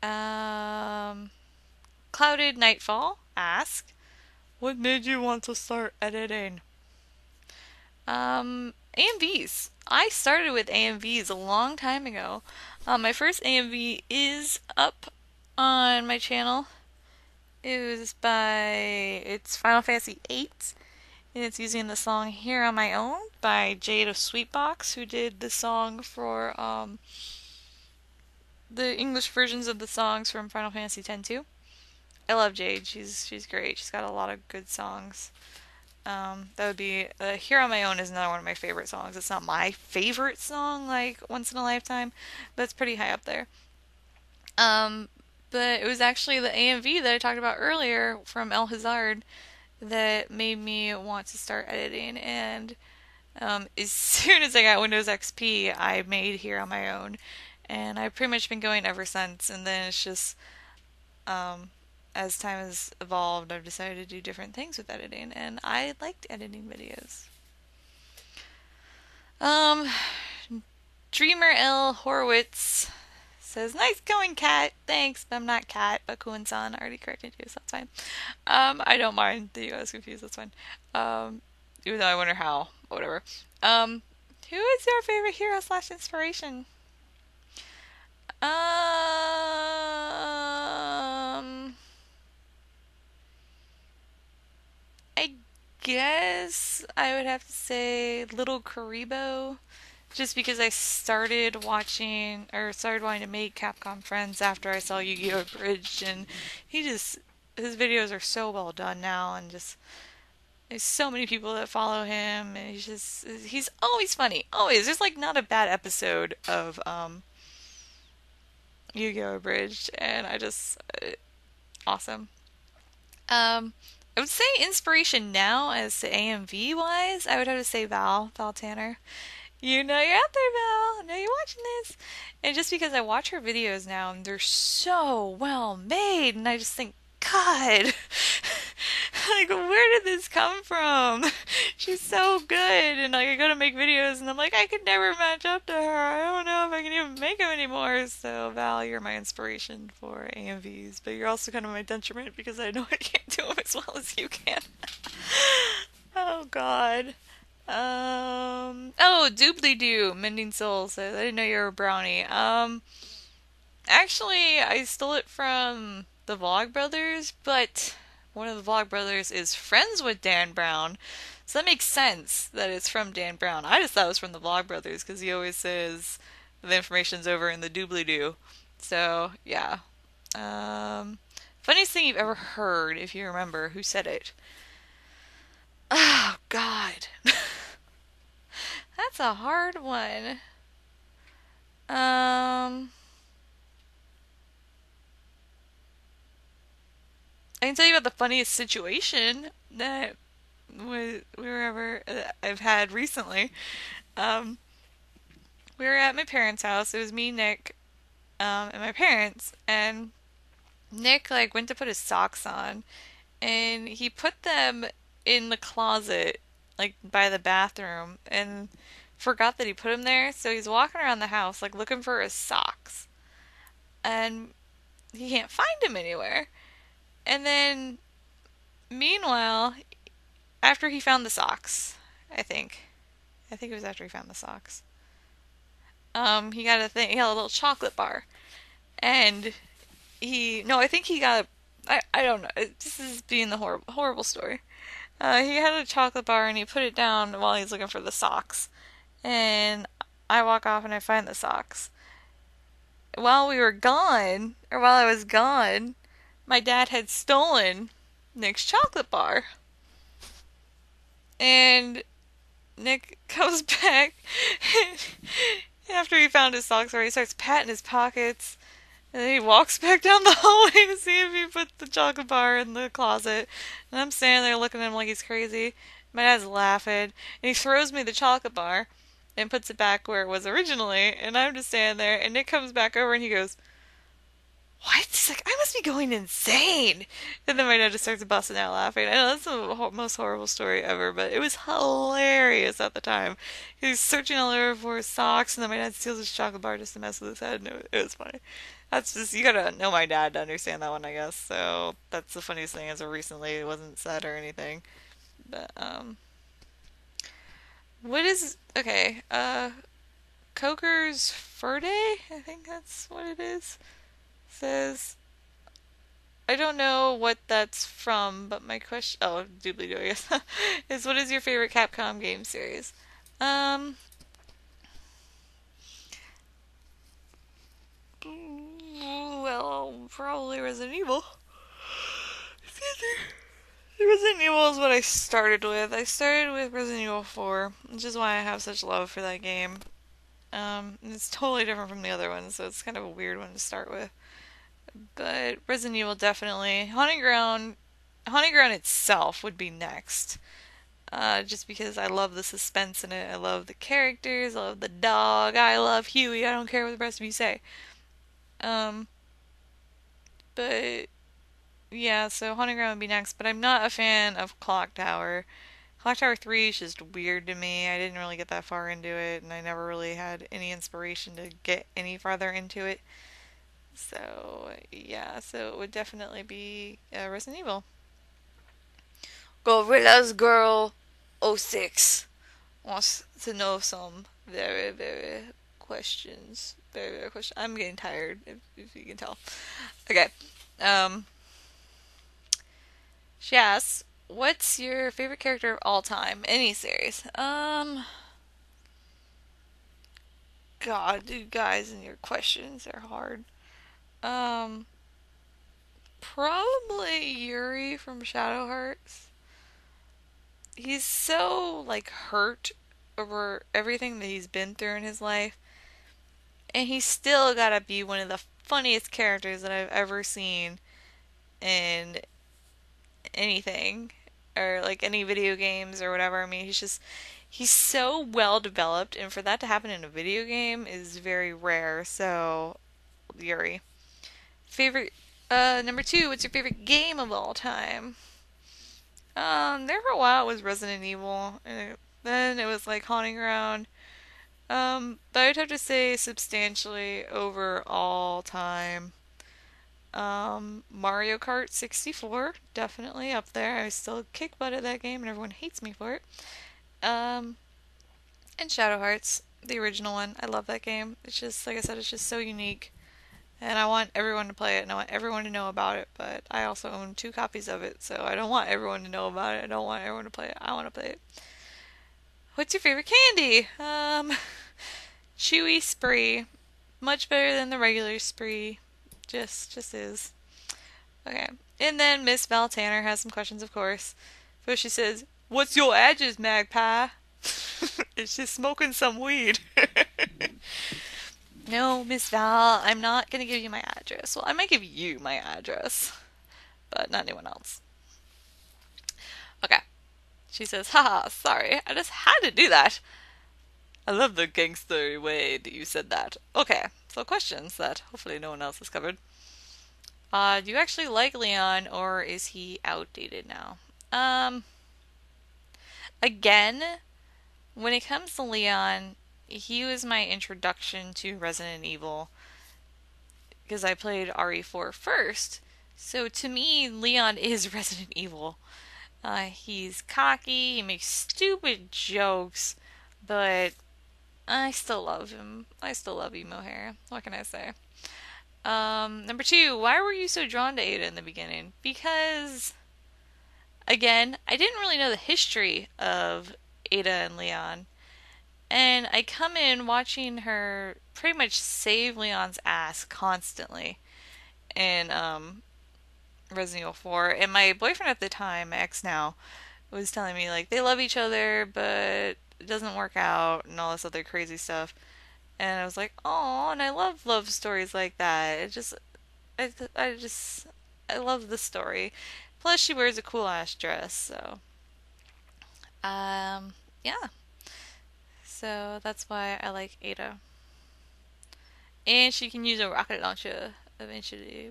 CloudedNightfall asks, what made you want to start editing? AMVs. I started with AMVs a long time ago. My first AMV is up on my channel. It's Final Fantasy VIII, and it's using the song Here on My Own by Jade of Sweetbox, who did the song for the English versions of the songs from Final Fantasy X too. I love Jade. She's great. She's got a lot of good songs. That would be Here on My Own is another one of my favorite songs. It's not my favorite song, like Once in a Lifetime, but it's pretty high up there. But it was actually the AMV that I talked about earlier from El Hazard that made me want to start editing. And as soon as I got Windows XP, I made Here on My Own, and I've pretty much been going ever since. And then it's just as time has evolved, I've decided to do different things with editing, and I liked editing videos. dreamerLhorwitz says, nice going, Cat. Thanks, but I'm not Cat, but Kuan-san already corrected you, so that's fine. I don't mind that you guys confused, that's fine. Even though I wonder how, but whatever. Who is your favorite hero / inspiration? I guess I would have to say Little Karibo, just because I started watching or started wanting to make Capcom Friends after I saw Yu-Gi-Oh! Abridged, and his videos are so well done now, and just there's so many people that follow him, and he's always funny, always. There's like not a bad episode of Yu-Gi-Oh! Abridged, and awesome. I would say inspiration now as to AMV wise, I would have to say ValTanner. You know you're out there, Val. I know you're watching this. And just because I watch her videos now and they're so well made, and I just think, God, like, where did this come from? She's so good. And like, I go to make videos and I'm like, I could never match up to her. I don't know if I can even make them anymore. So Val, you're my inspiration for AMVs, but you're also kind of my detriment because I know I can't do them as well as you can. Oh God. Doobly-doo, MendingSoul says, I didn't know you were a brownie. Actually, I stole it from the Vlogbrothers, but one of the Vlogbrothers is friends with Dan Brown, so that makes sense that it's from Dan Brown. I just thought it was from the Vlogbrothers because he always says the information's over in the doobly-doo. So, yeah. Funniest thing you've ever heard, if you remember, who said it? Oh, God. That's a hard one. I can tell you about the funniest situation that I've had recently. We were at my parents' house. It was me, Nick, and my parents. And Nick like went to put his socks on, and he put them in the closet, like by the bathroom, and forgot that he put them there. So he's walking around the house like looking for his socks, and he can't find them anywhere. And then, meanwhile, after he found the socks, I think it was after he found the socks. He got he got a little chocolate bar, and no, I think he got, I don't know. This is being the horrible story. He had a chocolate bar and he put it down while he's looking for the socks, and I walk off and I find the socks. While we were gone, or while I was gone, my dad had stolen Nick's chocolate bar. And Nick comes back after he found his socks where he starts patting his pockets. And then he walks back down the hallway to see if he put the chocolate bar in the closet. And I'm standing there looking at him like he's crazy. My dad's laughing. And he throws me the chocolate bar and puts it back where it was originally. And I'm just standing there. And Nick comes back over and he goes, what? He's like, I must be going insane. And then my dad just starts busting out laughing. I know that's the most horrible story ever, but it was hilarious at the time. He was searching all over for his socks, and then my dad steals his chocolate bar just to mess with his head, and it was funny. That's just, you gotta know my dad to understand that one, I guess. So that's the funniest thing as of recently. It wasn't said or anything. But, what is, okay, cokersfurday? I think that's what it is. Says, I don't know what that's from, but my question, oh, doobly doo, I guess, is what is your favorite Capcom game series? Um, well, probably Resident Evil. Resident Evil is what I started with. I started with Resident Evil 4, which is why I have such love for that game. It's totally different from the other ones, so it's kind of a weird one to start with. But Resident Evil definitely. Haunting Ground itself would be next. Just because I love the suspense in it. I love the characters. I love the dog. I love Huey. I don't care what the rest of you say. Um, but yeah, so Haunting Ground would be next. But I'm not a fan of Clock Tower. Clock Tower 3 is just weird to me. I didn't really get that far into it, and I never really had any inspiration to get any farther into it. So, yeah, so it would definitely be Resident Evil. Gorilla's Girl '06 wants to know some very, very questions. Very, very questions. I'm getting tired, if you can tell. Okay. Um, she asks, what's your favorite character of all time? Any series? God, you guys and your questions are hard. Um, Probably Yuri from Shadow Hearts. He's so, like, hurt over everything that he's been through in his life. And he's still gotta be one of the funniest characters that I've ever seen in anything. Or, like, any video games or whatever. I mean, he's so well developed. And for that to happen in a video game is very rare. So, Yuri. Favorite, number two, what's your favorite game of all time? There for a while it was Resident Evil, and then it was like Haunting Ground. But I'd have to say substantially over all time. Mario Kart 64, definitely up there. I still kick butt at that game, and everyone hates me for it. Um, and Shadow Hearts, the original one. I love that game. It's just, like I said, it's just so unique. And I want everyone to play it, and I want everyone to know about it, but I also own 2 copies of it, so I don't want everyone to know about it. I don't want everyone to play it. I want to play it. What's your favorite candy? Chewy Spree. Much better than the regular Spree. Just is. Okay. And then Miss ValTanner has some questions, of course. So she says, what's your address, Magpie? It's just smoking some weed. No, Miss Val, I'm not gonna give you my address. Well, I might give you my address, but not anyone else. Okay. She says, haha, sorry, I just had to do that. I love the gangster way that you said that. Okay, so questions that hopefully no one else has covered. Do you actually like Leon, or is he outdated now? Again, when it comes to Leon, he was my introduction to Resident Evil because I played RE4 first. So to me, Leon is Resident Evil. He's cocky, he makes stupid jokes, but I still love him. I still love emo hair. What can I say? Number two, why were you so drawn to Ada in the beginning? Because, again, I didn't really know the history of Ada and Leon. And I come in watching her pretty much save Leon's ass constantly in Resident Evil 4. And my boyfriend at the time, my ex now, was telling me like they love each other, but it doesn't work out and all this other crazy stuff. And I was like, oh, and I love stories like that. I just, I love the story. Plus, she wears a cool ass dress, so yeah. So that's why I like Ada. And she can use a rocket launcher eventually.